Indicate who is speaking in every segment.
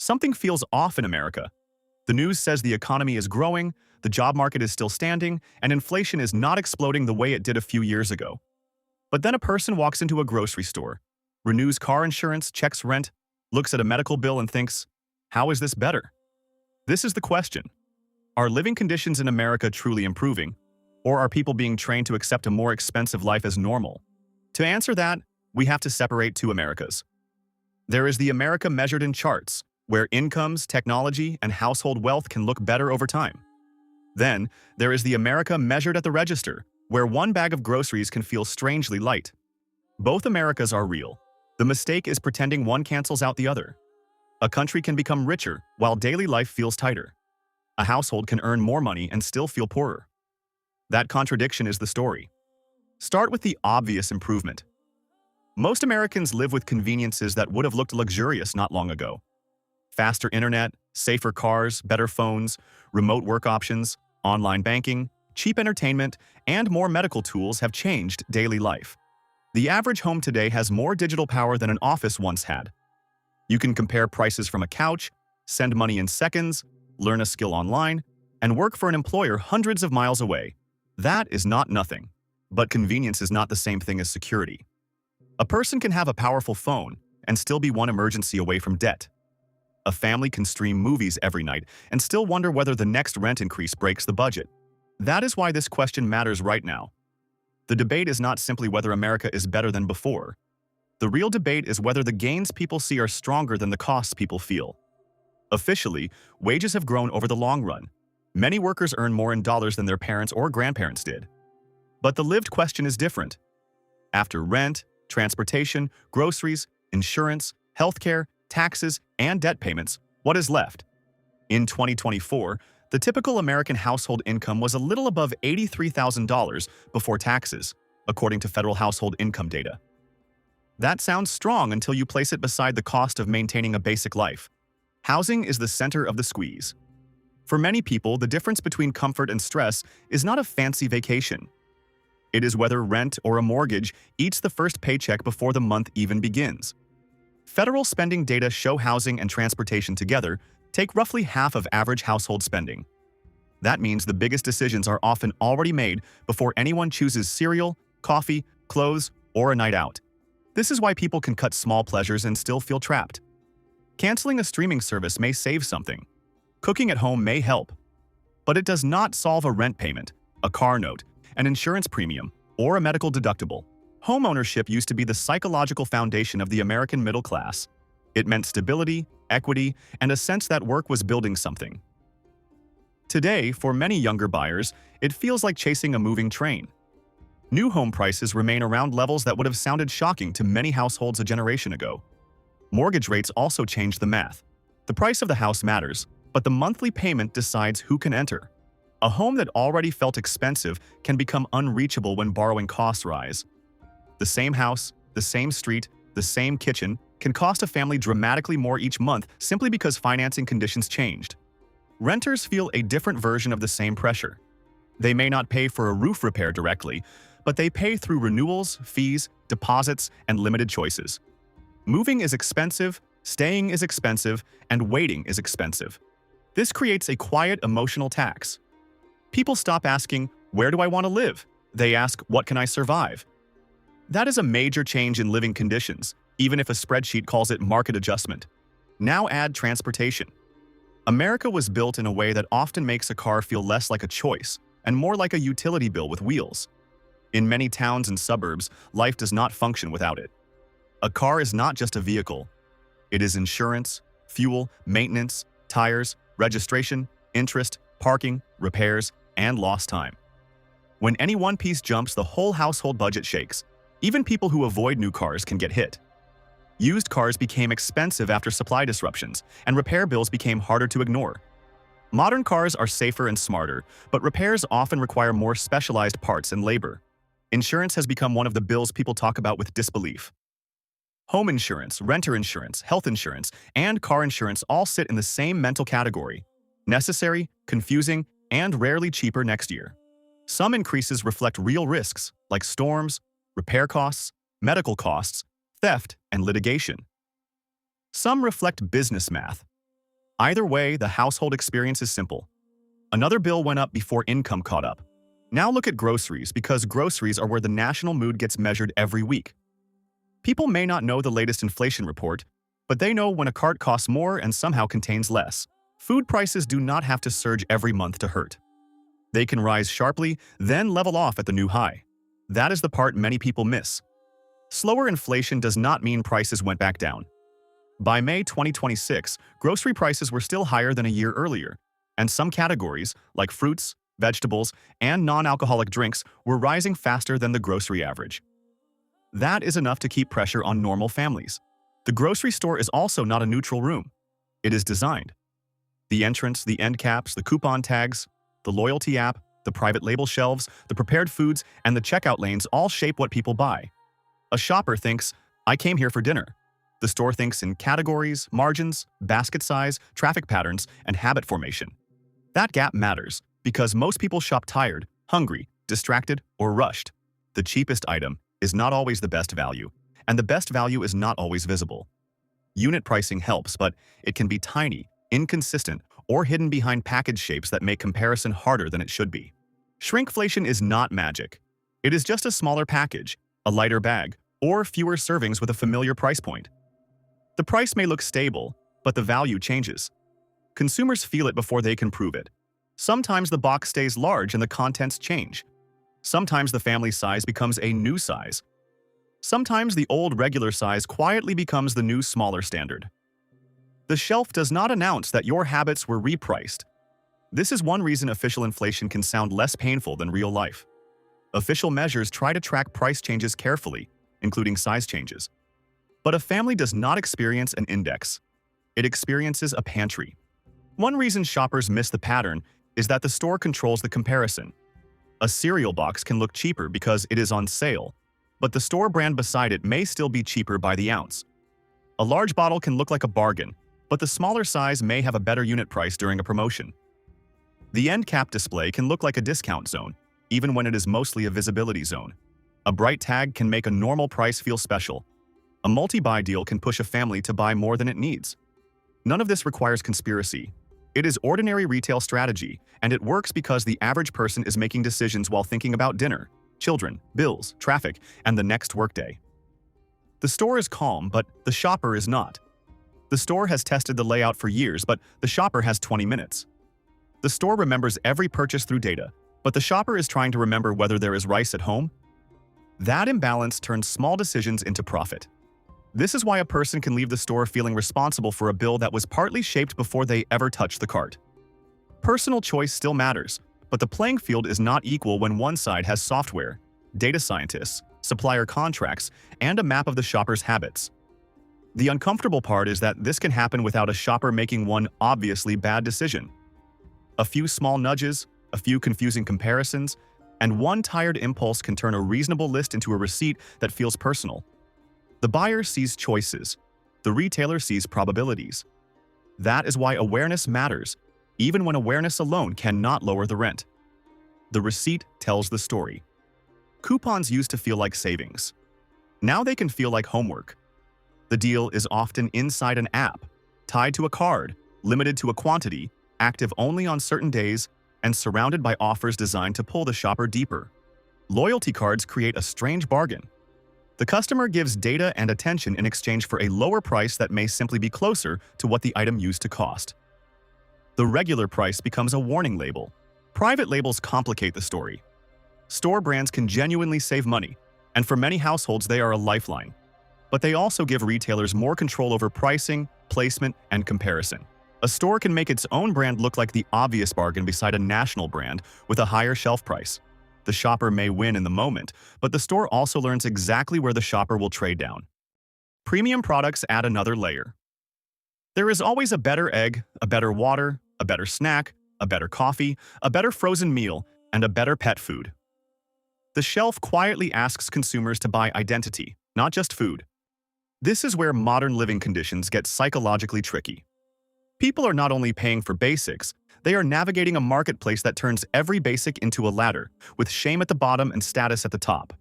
Speaker 1: Something feels off in America. The news says the economy is growing, the job market is still standing, and inflation is not exploding the way it did a few years ago. But then a person walks into a grocery store, renews car insurance, checks rent, looks at a medical bill and thinks, how is this better? This is the question. Are living conditions in America truly improving, or are people being trained to accept a more expensive life as normal? To answer that, we have to separate two Americas. There is the America measured in charts, where incomes, technology, and household wealth can look better over time. Then, there is the America measured at the register, where one bag of groceries can feel strangely light. Both Americas are real. The mistake is pretending one cancels out the other. A country can become richer while daily life feels tighter. A household can earn more money and still feel poorer. That contradiction is the story. Start with the obvious improvement. Most Americans live with conveniences that would have looked luxurious not long ago. Faster internet, safer cars, better phones, remote work options, online banking, cheap entertainment, and more medical tools have changed daily life. The average home today has more digital power than an office once had. You can compare prices from a couch, send money in seconds, learn a skill online, and work for an employer hundreds of miles away. That is not nothing. But convenience is not the same thing as security. A person can have a powerful phone and still be one emergency away from debt. A family can stream movies every night and still wonder whether the next rent increase breaks the budget. That is why this question matters right now. The debate is not simply whether America is better than before. The real debate is whether the gains people see are stronger than the costs people feel. Officially, wages have grown over the long run. Many workers earn more in dollars than their parents or grandparents did. But the lived question is different. After rent, transportation, groceries, insurance, healthcare, taxes, and debt payments, what is left? In 2024, the typical American household income was a little above $83,000 before taxes, according to federal household income data. That sounds strong until you place it beside the cost of maintaining a basic life. Housing is the center of the squeeze. For many people, the difference between comfort and stress is not a fancy vacation. It is whether rent or a mortgage eats the first paycheck before the month even begins. Federal spending data show housing and transportation together take roughly half of average household spending. That means the biggest decisions are often already made before anyone chooses cereal, coffee, clothes, or a night out. This is why people can cut small pleasures and still feel trapped. Canceling a streaming service may save something. Cooking at home may help. But it does not solve a rent payment, a car note, an insurance premium, or a medical deductible. Homeownership used to be the psychological foundation of the American middle class. It meant stability, equity, and a sense that work was building something. Today, for many younger buyers, it feels like chasing a moving train. New home prices remain around levels that would have sounded shocking to many households a generation ago. Mortgage rates also change the math. The price of the house matters, but the monthly payment decides who can enter. A home that already felt expensive can become unreachable when borrowing costs rise. The same house, the same street, the same kitchen can cost a family dramatically more each month simply because financing conditions changed. Renters feel a different version of the same pressure. They may not pay for a roof repair directly, but they pay through renewals, fees, deposits, and limited choices. Moving is expensive, staying is expensive, and waiting is expensive. This creates a quiet emotional tax. People stop asking, "Where do I want to live?" They ask, "What can I survive?" That is a major change in living conditions, even if a spreadsheet calls it market adjustment. Now add transportation. America was built in a way that often makes a car feel less like a choice and more like a utility bill with wheels. In many towns and suburbs, life does not function without it. A car is not just a vehicle. It is insurance, fuel, maintenance, tires, registration, interest, parking, repairs, and lost time. When any one piece jumps, the whole household budget shakes. Even people who avoid new cars can get hit. Used cars became expensive after supply disruptions, and repair bills became harder to ignore. Modern cars are safer and smarter, but repairs often require more specialized parts and labor. Insurance has become one of the bills people talk about with disbelief. Home insurance, renter insurance, health insurance, and car insurance all sit in the same mental category: necessary, confusing, and rarely cheaper next year. Some increases reflect real risks, like storms, repair costs, medical costs, theft, and litigation. Some reflect business math. Either way, the household experience is simple. Another bill went up before income caught up. Now look at groceries, because groceries are where the national mood gets measured every week. People may not know the latest inflation report, but they know when a cart costs more and somehow contains less. Food prices do not have to surge every month to hurt. They can rise sharply, then level off at the new high. That is the part many people miss. Slower inflation does not mean prices went back down. By May 2026, grocery prices were still higher than a year earlier, and some categories, like fruits, vegetables, and non-alcoholic drinks, were rising faster than the grocery average. That is enough to keep pressure on normal families. The grocery store is also not a neutral room. It is designed. The entrance, the end caps, the coupon tags, the loyalty app, the private label shelves, the prepared foods, and the checkout lanes all shape what people buy. A shopper thinks, "I came here for dinner." The store thinks in categories, margins, basket size, traffic patterns, and habit formation. That gap matters because most people shop tired, hungry, distracted, or rushed. The cheapest item is not always the best value, and the best value is not always visible. Unit pricing helps, but it can be tiny, inconsistent, or hidden behind package shapes that make comparison harder than it should be. Shrinkflation is not magic. It is just a smaller package, a lighter bag, or fewer servings with a familiar price point. The price may look stable, but the value changes. Consumers feel it before they can prove it. Sometimes the box stays large and the contents change. Sometimes the family size becomes a new size. Sometimes the old regular size quietly becomes the new smaller standard. The shelf does not announce that your habits were repriced. This is one reason official inflation can sound less painful than real life. Official measures try to track price changes carefully, including size changes. But a family does not experience an index. It experiences a pantry. One reason shoppers miss the pattern is that the store controls the comparison. A cereal box can look cheaper because it is on sale, but the store brand beside it may still be cheaper by the ounce. A large bottle can look like a bargain, but the smaller size may have a better unit price during a promotion. The end cap display can look like a discount zone, even when it is mostly a visibility zone. A bright tag can make a normal price feel special. A multi-buy deal can push a family to buy more than it needs. None of this requires conspiracy. It is ordinary retail strategy, and it works because the average person is making decisions while thinking about dinner, children, bills, traffic, and the next workday. The store is calm, but the shopper is not. The store has tested the layout for years, but the shopper has 20 minutes. The store remembers every purchase through data, but the shopper is trying to remember whether there is rice at home. That imbalance turns small decisions into profit. This is why a person can leave the store feeling responsible for a bill that was partly shaped before they ever touched the cart. Personal choice still matters, but the playing field is not equal when one side has software, data scientists, supplier contracts, and a map of the shopper's habits. The uncomfortable part is that this can happen without a shopper making one obviously bad decision. A few small nudges, a few confusing comparisons, and one tired impulse can turn a reasonable list into a receipt that feels personal. The buyer sees choices. The retailer sees probabilities. That is why awareness matters, even when awareness alone cannot lower the rent. The receipt tells the story. Coupons used to feel like savings. Now they can feel like homework. The deal is often inside an app, tied to a card, limited to a quantity, active only on certain days, and surrounded by offers designed to pull the shopper deeper. Loyalty cards create a strange bargain. The customer gives data and attention in exchange for a lower price that may simply be closer to what the item used to cost. The regular price becomes a warning label. Private labels complicate the story. Store brands can genuinely save money, and for many households they are a lifeline. But they also give retailers more control over pricing, placement, and comparison. A store can make its own brand look like the obvious bargain beside a national brand with a higher shelf price. The shopper may win in the moment, but the store also learns exactly where the shopper will trade down. Premium products add another layer. There is always a better egg, a better water, a better snack, a better coffee, a better frozen meal, and a better pet food. The shelf quietly asks consumers to buy identity, not just food. This is where modern living conditions get psychologically tricky. People are not only paying for basics, they are navigating a marketplace that turns every basic into a ladder, with shame at the bottom and status at the top.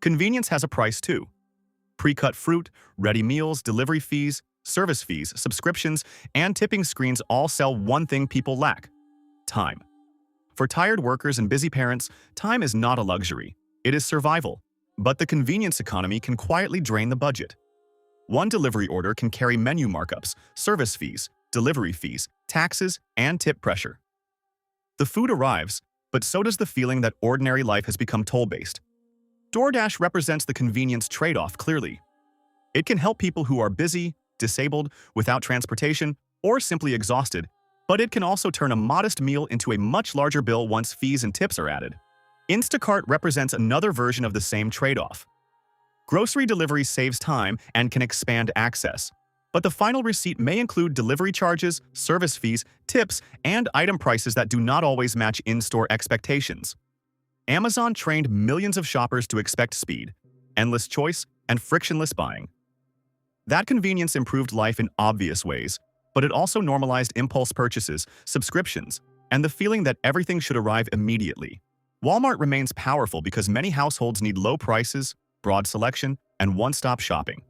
Speaker 1: Convenience has a price too. Pre-cut fruit, ready meals, delivery fees, service fees, subscriptions, and tipping screens all sell one thing people lack: time. For tired workers and busy parents, time is not a luxury. It is survival. But the convenience economy can quietly drain the budget. One delivery order can carry menu markups, service fees, delivery fees, taxes, and tip pressure. The food arrives, but so does the feeling that ordinary life has become toll-based. DoorDash represents the convenience trade-off clearly. It can help people who are busy, disabled, without transportation, or simply exhausted, but it can also turn a modest meal into a much larger bill once fees and tips are added. Instacart represents another version of the same trade-off. Grocery delivery saves time and can expand access, but the final receipt may include delivery charges, service fees, tips, and item prices that do not always match in-store expectations. Amazon trained millions of shoppers to expect speed, endless choice, and frictionless buying. That convenience improved life in obvious ways, but it also normalized impulse purchases, subscriptions, and the feeling that everything should arrive immediately. Walmart remains powerful because many households need low prices, broad selection, and one-stop shopping.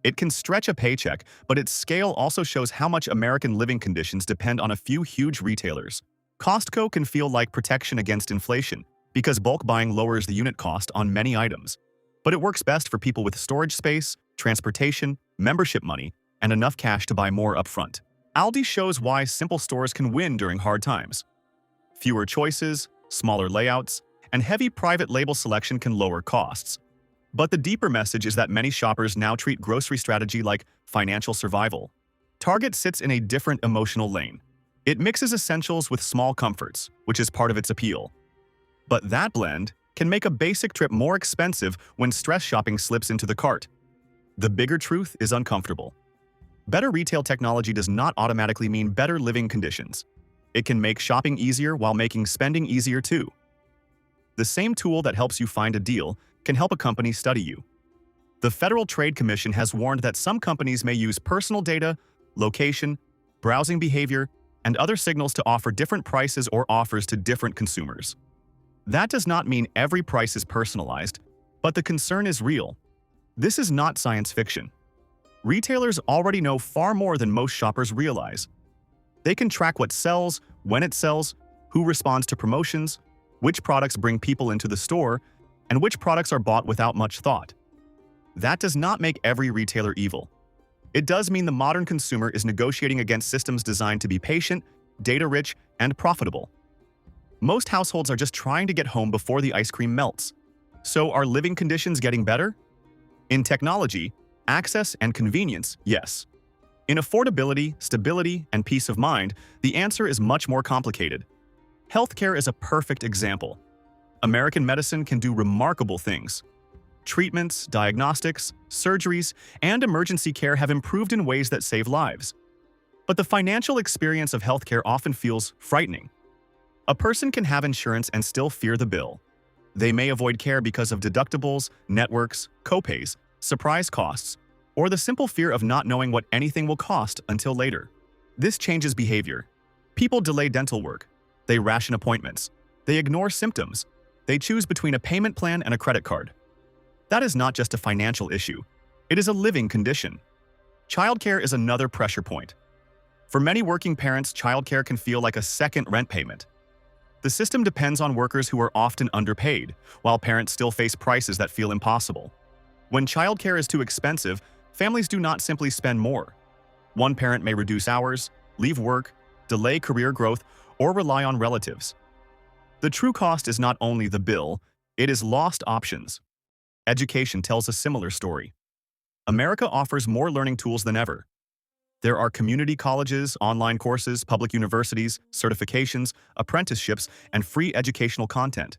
Speaker 1: It can stretch a paycheck, but its scale also shows how much American living conditions depend on a few huge retailers. Costco can feel like protection against inflation because bulk buying lowers the unit cost on many items. But it works best for people with storage space, transportation, membership money, and enough cash to buy more upfront. Aldi shows why simple stores can win during hard times. Fewer choices, smaller layouts, and heavy private label selection can lower costs. But the deeper message is that many shoppers now treat grocery strategy like financial survival. Target sits in a different emotional lane. It mixes essentials with small comforts, which is part of its appeal. But that blend can make a basic trip more expensive when stress shopping slips into the cart. The bigger truth is uncomfortable. Better retail technology does not automatically mean better living conditions. It can make shopping easier while making spending easier too. The same tool that helps you find a deal can help a company study you. The Federal Trade Commission has warned that some companies may use personal data, location, browsing behavior, and other signals to offer different prices or offers to different consumers. That does not mean every price is personalized, but the concern is real. This is not science fiction. Retailers already know far more than most shoppers realize. They can track what sells, when it sells, who responds to promotions, which products bring people into the store, and which products are bought without much thought. That does not make every retailer evil. It does mean the modern consumer is negotiating against systems designed to be patient, data-rich, and profitable. Most households are just trying to get home before the ice cream melts. So are living conditions getting better? In technology, access and convenience, yes. In affordability, stability, and peace of mind, the answer is much more complicated. Healthcare is a perfect example. American medicine can do remarkable things. Treatments, diagnostics, surgeries, and emergency care have improved in ways that save lives. But the financial experience of healthcare often feels frightening. A person can have insurance and still fear the bill. They may avoid care because of deductibles, networks, copays, surprise costs, or the simple fear of not knowing what anything will cost until later. This changes behavior. People delay dental work. They ration appointments. They ignore symptoms. They choose between a payment plan and a credit card. That is not just a financial issue. It is a living condition. Childcare is another pressure point. For many working parents, childcare can feel like a second rent payment. The system depends on workers who are often underpaid, while parents still face prices that feel impossible. When childcare is too expensive, families do not simply spend more. One parent may reduce hours, leave work, delay career growth, or rely on relatives. The true cost is not only the bill, it is lost options. Education tells a similar story. America offers more learning tools than ever. There are community colleges, online courses, public universities, certifications, apprenticeships, and free educational content.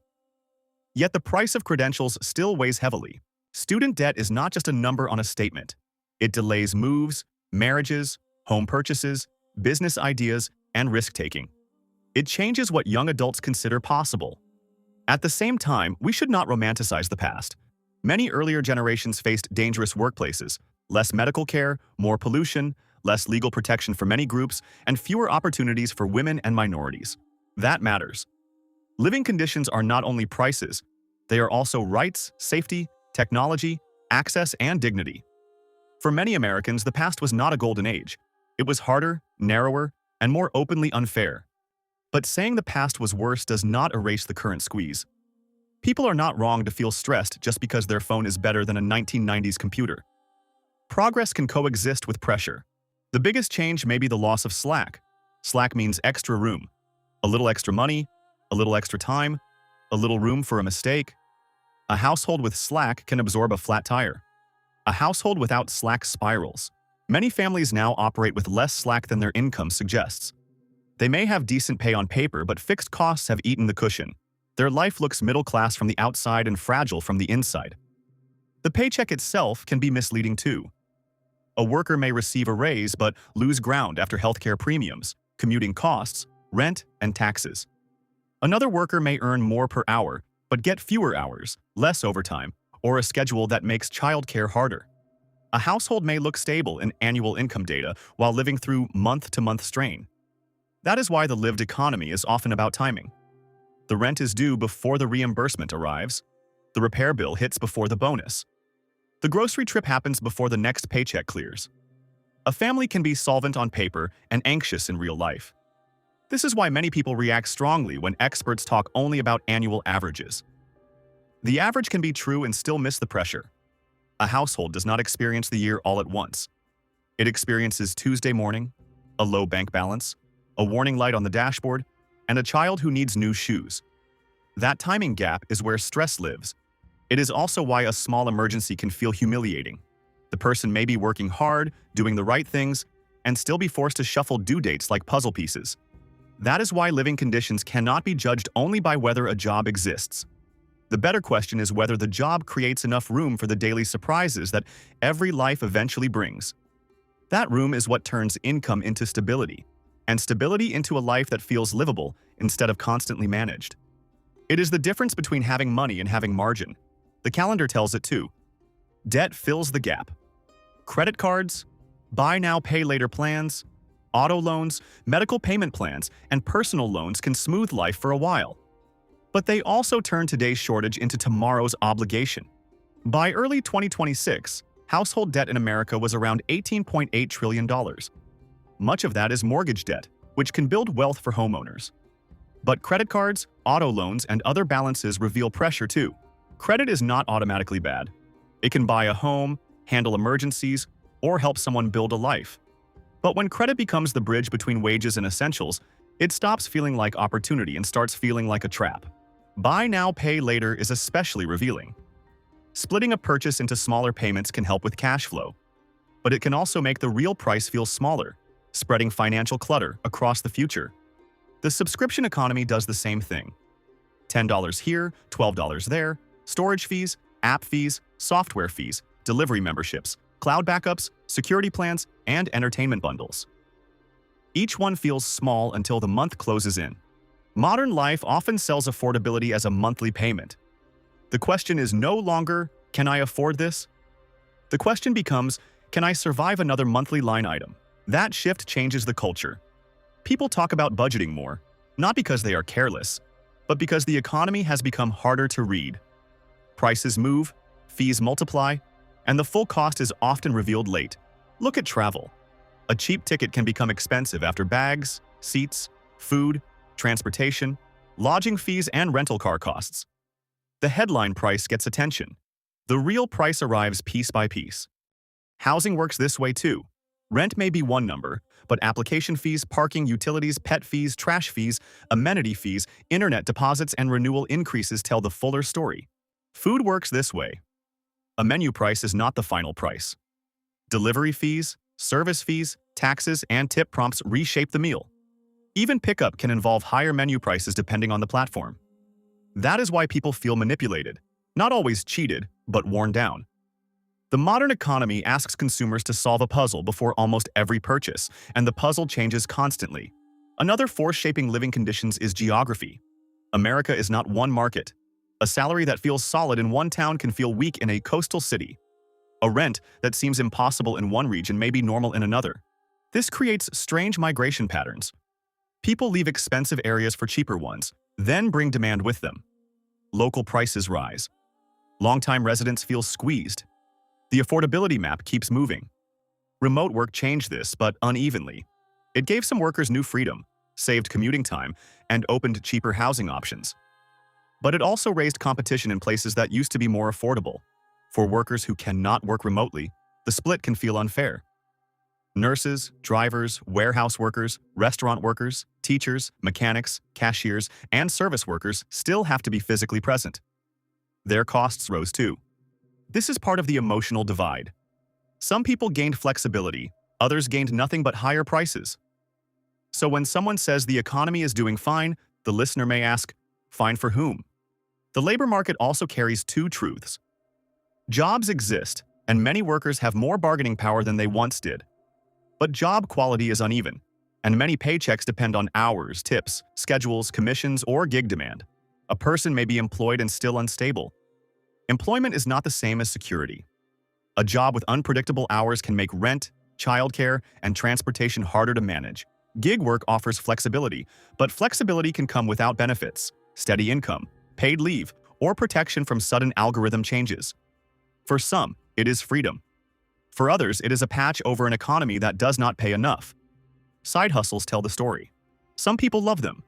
Speaker 1: Yet the price of credentials still weighs heavily. Student debt is not just a number on a statement. It delays moves, marriages, home purchases, business ideas, and risk-taking. It changes what young adults consider possible. At the same time, we should not romanticize the past. Many earlier generations faced dangerous workplaces, less medical care, more pollution, less legal protection for many groups, and fewer opportunities for women and minorities. That matters. Living conditions are not only prices, they are also rights, safety, technology, access, and dignity. For many Americans, the past was not a golden age. It was harder, narrower, and more openly unfair. But saying the past was worse does not erase the current squeeze. People are not wrong to feel stressed just because their phone is better than a 1990s computer. Progress can coexist with pressure. The biggest change may be the loss of slack. Slack means extra room. A little extra money, a little extra time, a little room for a mistake. A household with slack can absorb a flat tire. A household without slack spirals. Many families now operate with less slack than their income suggests. They may have decent pay on paper, but fixed costs have eaten the cushion. Their life looks middle class from the outside and fragile from the inside. The paycheck itself can be misleading too. A worker may receive a raise but lose ground after healthcare premiums, commuting costs, rent, and taxes. Another worker may earn more per hour, but get fewer hours, less overtime, or a schedule that makes childcare harder. A household may look stable in annual income data while living through month-to-month strain. That is why the lived economy is often about timing. The rent is due before the reimbursement arrives. The repair bill hits before the bonus. The grocery trip happens before the next paycheck clears. A family can be solvent on paper and anxious in real life. This is why many people react strongly when experts talk only about annual averages. The average can be true and still miss the pressure. A household does not experience the year all at once. It experiences Tuesday morning, a low bank balance, a warning light on the dashboard, and a child who needs new shoes. That timing gap is where stress lives. It is also why a small emergency can feel humiliating. The person may be working hard, doing the right things, and still be forced to shuffle due dates like puzzle pieces. That is why living conditions cannot be judged only by whether a job exists. The better question is whether the job creates enough room for the daily surprises that every life eventually brings. That room is what turns income into stability, and stability into a life that feels livable instead of constantly managed. It is the difference between having money and having margin. The calendar tells it too. Debt fills the gap. Credit cards, buy now, pay later plans, auto loans, medical payment plans, and personal loans can smooth life for a while. But they also turn today's shortage into tomorrow's obligation. By early 2026, household debt in America was around $18.8 trillion. Much of that is mortgage debt, which can build wealth for homeowners. But credit cards, auto loans, and other balances reveal pressure too. Credit is not automatically bad. It can buy a home, handle emergencies, or help someone build a life. But when credit becomes the bridge between wages and essentials, it stops feeling like opportunity and starts feeling like a trap. Buy now, pay later is especially revealing. Splitting a purchase into smaller payments can help with cash flow, but it can also make the real price feel smaller, spreading financial clutter across the future. The subscription economy does the same thing. $10 here, $12 there, storage fees, app fees, software fees, delivery memberships, cloud backups, security plans, and entertainment bundles. Each one feels small until the month closes in. Modern life often sells affordability as a monthly payment. The question is no longer, can I afford this? The question becomes, can I survive another monthly line item? That shift changes the culture. People talk about budgeting more, not because they are careless, but because the economy has become harder to read. Prices move, fees multiply, and the full cost is often revealed late. Look at travel. A cheap ticket can become expensive after bags, seats, food, transportation, lodging fees, and rental car costs. The headline price gets attention. The real price arrives piece by piece. Housing works this way too. Rent may be one number, but application fees, parking, utilities, pet fees, trash fees, amenity fees, internet deposits, and renewal increases tell the fuller story. Food works this way. A menu price is not the final price. Delivery fees, service fees, taxes, and tip prompts reshape the meal. Even pickup can involve higher menu prices depending on the platform. That is why people feel manipulated, not always cheated, but worn down. The modern economy asks consumers to solve a puzzle before almost every purchase, and the puzzle changes constantly. Another force shaping living conditions is geography. America is not one market. A salary that feels solid in one town can feel weak in a coastal city. A rent that seems impossible in one region may be normal in another. This creates strange migration patterns. People leave expensive areas for cheaper ones, then bring demand with them. Local prices rise. Longtime residents feel squeezed. The affordability map keeps moving. Remote work changed this, but unevenly. It gave some workers new freedom, saved commuting time, and opened cheaper housing options. But it also raised competition in places that used to be more affordable. For workers who cannot work remotely, the split can feel unfair. Nurses, drivers, warehouse workers, restaurant workers, teachers, mechanics, cashiers, and service workers still have to be physically present. Their costs rose too. This is part of the emotional divide. Some people gained flexibility, others gained nothing but higher prices. So when someone says the economy is doing fine, the listener may ask, fine for whom? The labor market also carries two truths. Jobs exist, and many workers have more bargaining power than they once did. But job quality is uneven, and many paychecks depend on hours, tips, schedules, commissions, or gig demand. A person may be employed and still unstable. Employment is not the same as security. A job with unpredictable hours can make rent, childcare, and transportation harder to manage. Gig work offers flexibility, but flexibility can come without benefits, steady income, paid leave, or protection from sudden algorithm changes. For some, it is freedom. For others, it is a patch over an economy that does not pay enough. Side hustles tell the story. Some people love them.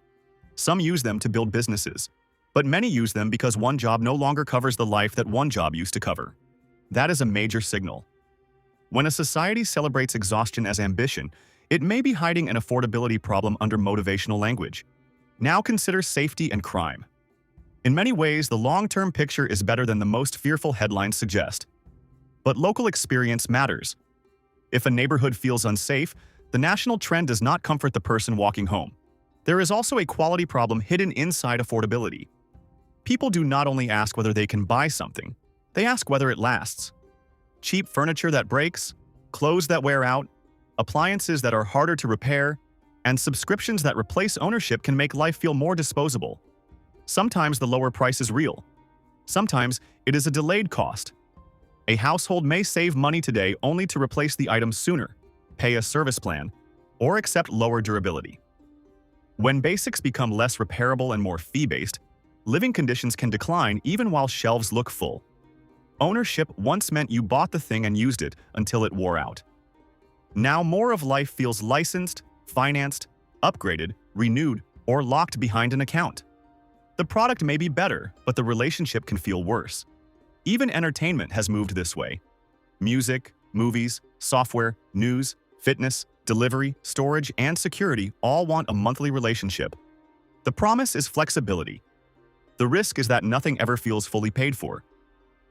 Speaker 1: Some use them to build businesses. But many use them because one job no longer covers the life that one job used to cover. That is a major signal. When a society celebrates exhaustion as ambition, it may be hiding an affordability problem under motivational language. Now consider safety and crime. In many ways, the long-term picture is better than the most fearful headlines suggest. But local experience matters. If a neighborhood feels unsafe, the national trend does not comfort the person walking home. There is also a quality problem hidden inside affordability. People do not only ask whether they can buy something, they ask whether it lasts. Cheap furniture that breaks, clothes that wear out, appliances that are harder to repair, and subscriptions that replace ownership can make life feel more disposable. Sometimes the lower price is real. Sometimes it is a delayed cost. A household may save money today only to replace the item sooner, pay a service plan, or accept lower durability. When basics become less repairable and more fee-based, living conditions can decline even while shelves look full. Ownership once meant you bought the thing and used it until it wore out. Now more of life feels licensed, financed, upgraded, renewed, or locked behind an account. The product may be better, but the relationship can feel worse. Even entertainment has moved this way. Music, movies, software, news, fitness, delivery, storage, and security all want a monthly relationship. The promise is flexibility. The risk is that nothing ever feels fully paid for.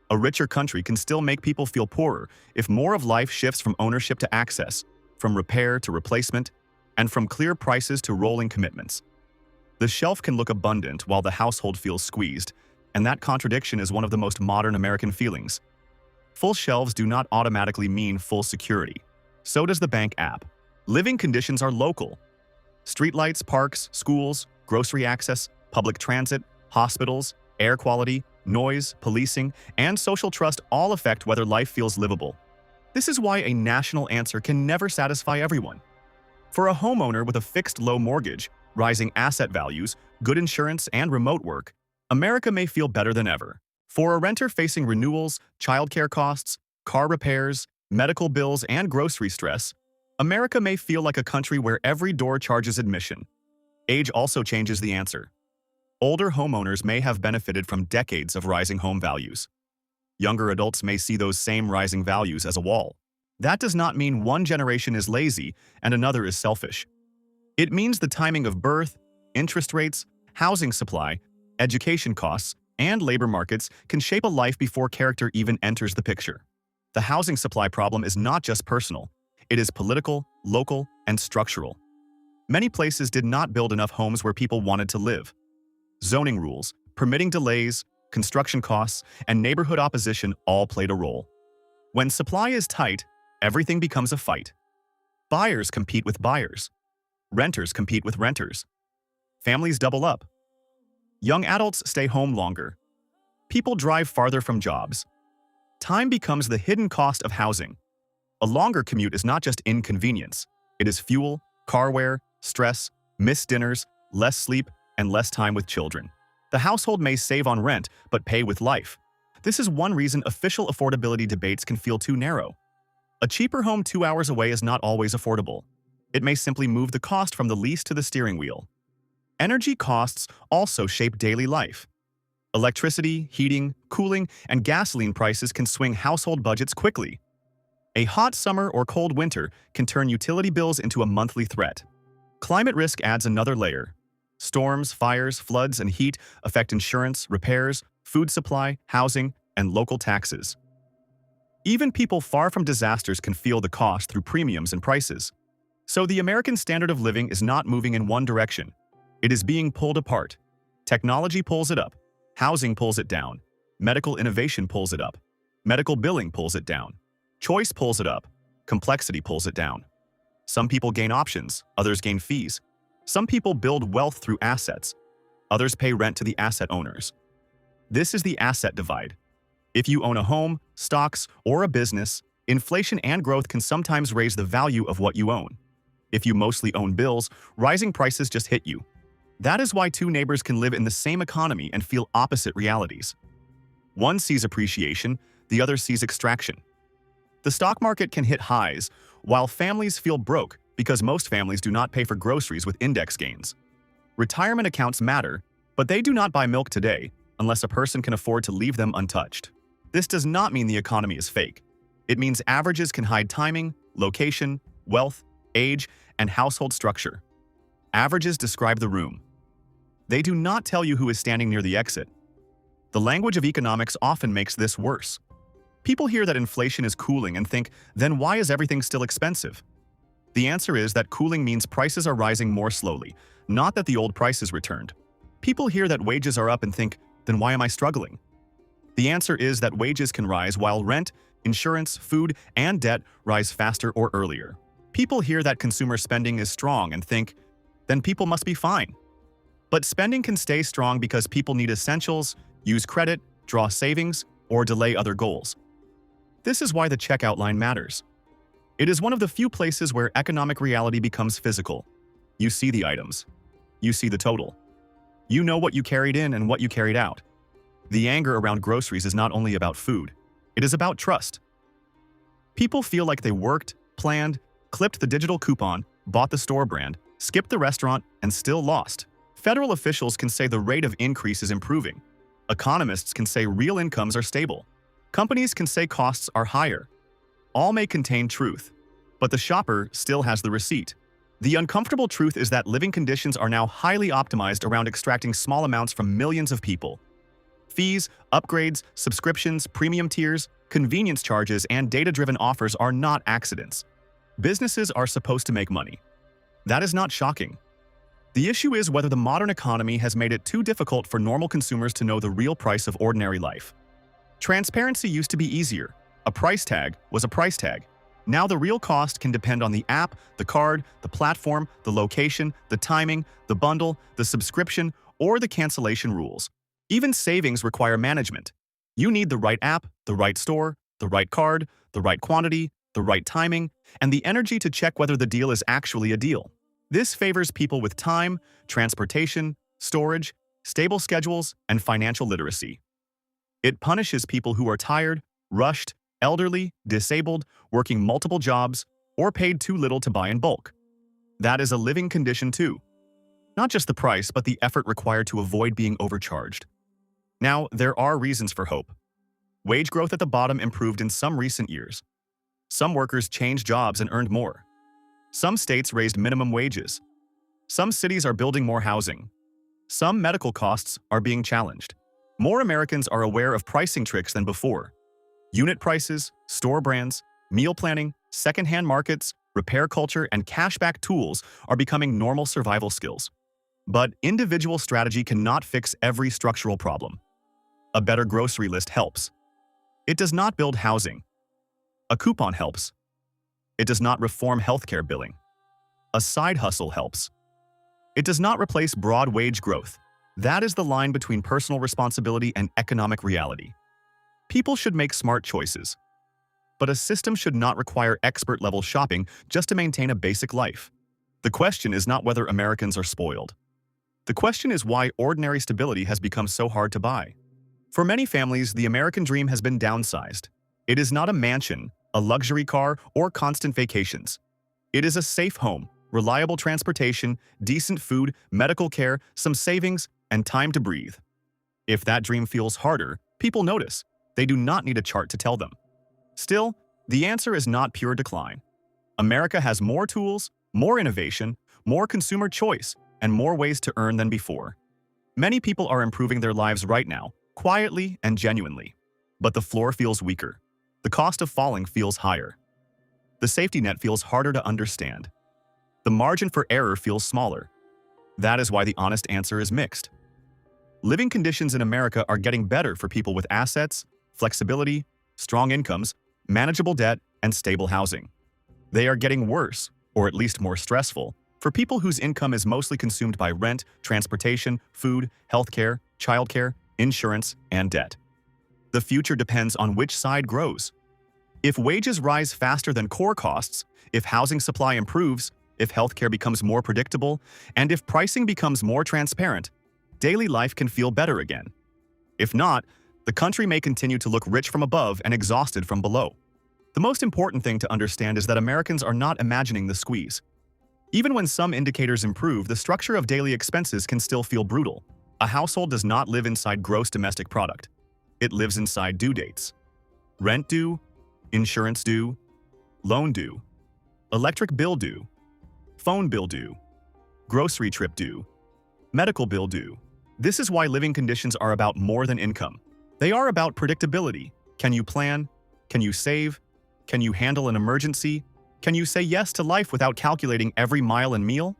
Speaker 1: A richer country can still make people feel poorer if more of life shifts from ownership to access, from repair to replacement, and from clear prices to rolling commitments. The shelf can look abundant while the household feels squeezed, and that contradiction is one of the most modern American feelings. Full shelves do not automatically mean full security. So does the bank app. Living conditions are local. Streetlights, parks, schools, grocery access, public transit, hospitals, air quality, noise, policing, and social trust all affect whether life feels livable. This is why a national answer can never satisfy everyone. For a homeowner with a fixed low mortgage, rising asset values, good insurance, and remote work, America may feel better than ever. For a renter facing renewals, childcare costs, car repairs, medical bills, and grocery stress, America may feel like a country where every door charges admission. Age also changes the answer. Older homeowners may have benefited from decades of rising home values. Younger adults may see those same rising values as a wall. That does not mean one generation is lazy and another is selfish. It means the timing of birth, interest rates, housing supply, education costs, and labor markets can shape a life before character even enters the picture. The housing supply problem is not just personal. It is political, local, and structural. Many places did not build enough homes where people wanted to live. Zoning rules, permitting delays, construction costs, and neighborhood opposition all played a role. When supply is tight, everything becomes a fight. Buyers compete with buyers. Renters compete with renters. Families double up. Young adults stay home longer. People drive farther from jobs. Time becomes the hidden cost of housing. A longer commute is not just inconvenience. It is fuel, car wear, stress, missed dinners, less sleep, and less time with children. The household may save on rent, but pay with life. This is one reason official affordability debates can feel too narrow. A cheaper home 2 hours away is not always affordable. It may simply move the cost from the lease to the steering wheel. Energy costs also shape daily life. Electricity, heating, cooling, and gasoline prices can swing household budgets quickly. A hot summer or cold winter can turn utility bills into a monthly threat. Climate risk adds another layer. Storms, fires, floods, and heat affect insurance, repairs, food supply, housing, and local taxes. Even people far from disasters can feel the cost through premiums and prices. So the American standard of living is not moving in one direction. It is being pulled apart. Technology pulls it up. Housing pulls it down. Medical innovation pulls it up. Medical billing pulls it down. Choice pulls it up. Complexity pulls it down. Some people gain options, others gain fees. Some people build wealth through assets. Others pay rent to the asset owners. This is the asset divide. If you own a home, stocks, or a business, inflation and growth can sometimes raise the value of what you own. If you mostly own bills, rising prices just hit you. That is why two neighbors can live in the same economy and feel opposite realities. One sees appreciation, the other sees extraction. The stock market can hit highs, while families feel broke because most families do not pay for groceries with index gains. Retirement accounts matter, but they do not buy milk today unless a person can afford to leave them untouched. This does not mean the economy is fake. It means averages can hide timing, location, wealth, age, and household structure. Averages describe the room. They do not tell you who is standing near the exit. The language of economics often makes this worse. People hear that inflation is cooling and think, then why is everything still expensive? The answer is that cooling means prices are rising more slowly, not that the old prices returned. People hear that wages are up and think, then why am I struggling? The answer is that wages can rise while rent, insurance, food, and debt rise faster or earlier. People hear that consumer spending is strong and think, then people must be fine. But spending can stay strong because people need essentials, use credit, draw savings, or delay other goals. This is why the checkout line matters. It is one of the few places where economic reality becomes physical. You see the items. You see the total. You know what you carried in and what you carried out. The anger around groceries is not only about food. It is about trust. People feel like they worked, planned, clipped the digital coupon, bought the store brand, skipped the restaurant, and still lost. Federal officials can say the rate of increase is improving. Economists can say real incomes are stable. Companies can say costs are higher. All may contain truth, but the shopper still has the receipt. The uncomfortable truth is that living conditions are now highly optimized around extracting small amounts from millions of people. Fees, upgrades, subscriptions, premium tiers, convenience charges, and data-driven offers are not accidents. Businesses are supposed to make money. That is not shocking. The issue is whether the modern economy has made it too difficult for normal consumers to know the real price of ordinary life. Transparency used to be easier. A price tag was a price tag. Now the real cost can depend on the app, the card, the platform, the location, the timing, the bundle, the subscription, or the cancellation rules. Even savings require management. You need the right app, the right store, the right card, the right quantity, the right timing, and the energy to check whether the deal is actually a deal. This favors people with time, transportation, storage, stable schedules, and financial literacy. It punishes people who are tired, rushed, elderly, disabled, working multiple jobs, or paid too little to buy in bulk. That is a living condition too. Not just the price, but the effort required to avoid being overcharged. Now, there are reasons for hope. Wage growth at the bottom improved in some recent years. Some workers changed jobs and earned more. Some states raised minimum wages. Some cities are building more housing. Some medical costs are being challenged. More Americans are aware of pricing tricks than before. Unit prices, store brands, meal planning, secondhand markets, repair culture, and cashback tools are becoming normal survival skills. But individual strategy cannot fix every structural problem. A better grocery list helps. It does not build housing. A coupon helps. It does not reform healthcare billing. A side hustle helps. It does not replace broad wage growth. That is the line between personal responsibility and economic reality. People should make smart choices. But a system should not require expert-level shopping just to maintain a basic life. The question is not whether Americans are spoiled. The question is why ordinary stability has become so hard to buy. For many families, the American dream has been downsized. It is not a mansion, a luxury car, or constant vacations. It is a safe home, reliable transportation, decent food, medical care, some savings, and time to breathe. If that dream feels harder, people notice. They do not need a chart to tell them. Still, the answer is not pure decline. America has more tools, more innovation, more consumer choice, and more ways to earn than before. Many people are improving their lives right now, quietly and genuinely. But the floor feels weaker. The cost of falling feels higher. The safety net feels harder to understand. The margin for error feels smaller. That is why the honest answer is mixed. Living conditions in America are getting better for people with assets, flexibility, strong incomes, manageable debt, and stable housing. They are getting worse, or at least more stressful, for people whose income is mostly consumed by rent, transportation, food, healthcare, childcare, insurance, and debt. The future depends on which side grows. If wages rise faster than core costs, if housing supply improves, if healthcare becomes more predictable, and if pricing becomes more transparent, daily life can feel better again. If not, the country may continue to look rich from above and exhausted from below. The most important thing to understand is that Americans are not imagining the squeeze. Even when some indicators improve, the structure of daily expenses can still feel brutal. A household does not live inside gross domestic product. It lives inside due dates. Rent due, insurance due, loan due, electric bill due, phone bill due, grocery trip due, medical bill due. This is why living conditions are about more than income. They are about predictability. Can you plan? Can you save? Can you handle an emergency? Can you say yes to life without calculating every mile and meal?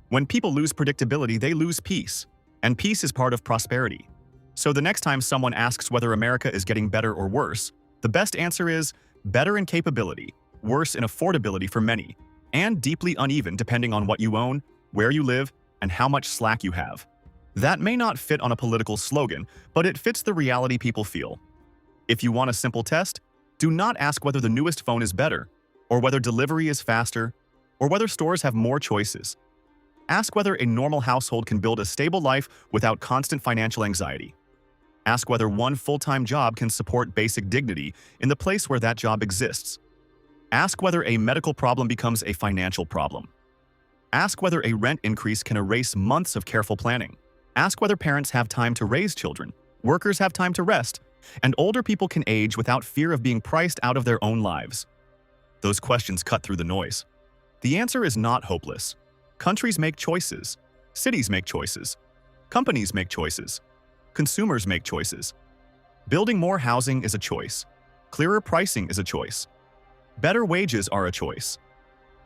Speaker 1: When people lose predictability, they lose peace. And peace is part of prosperity. So the next time someone asks whether America is getting better or worse, the best answer is better in capability, worse in affordability for many, and deeply uneven depending on what you own, where you live, and how much slack you have. That may not fit on a political slogan, but it fits the reality people feel. If you want a simple test, do not ask whether the newest phone is better, or whether delivery is faster, or whether stores have more choices. Ask whether a normal household can build a stable life without constant financial anxiety. Ask whether one full-time job can support basic dignity in the place where that job exists. Ask whether a medical problem becomes a financial problem. Ask whether a rent increase can erase months of careful planning. Ask whether parents have time to raise children, workers have time to rest, and older people can age without fear of being priced out of their own lives. Those questions cut through the noise. The answer is not hopeless. Countries make choices. Cities make choices. Companies make choices. Consumers make choices. Building more housing is a choice. Clearer pricing is a choice. Better wages are a choice.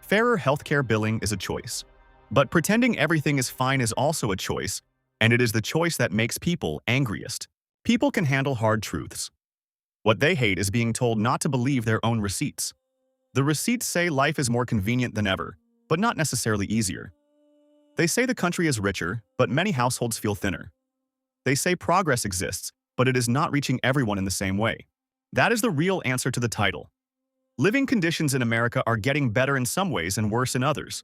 Speaker 1: Fairer healthcare billing is a choice. But pretending everything is fine is also a choice, and it is the choice that makes people angriest. People can handle hard truths. What they hate is being told not to believe their own receipts. The receipts say life is more convenient than ever, but not necessarily easier. They say the country is richer, but many households feel thinner. They say progress exists, but it is not reaching everyone in the same way. That is the real answer to the title. Living conditions in America are getting better in some ways and worse in others.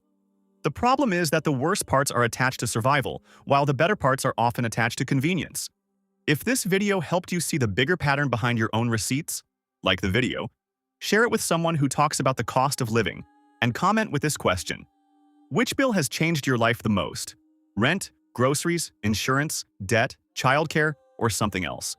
Speaker 1: The problem is that the worst parts are attached to survival, while the better parts are often attached to convenience. If this video helped you see the bigger pattern behind your own receipts, like the video, share it with someone who talks about the cost of living, and comment with this question. Which bill has changed your life the most? Rent, groceries, insurance, debt, childcare, or something else?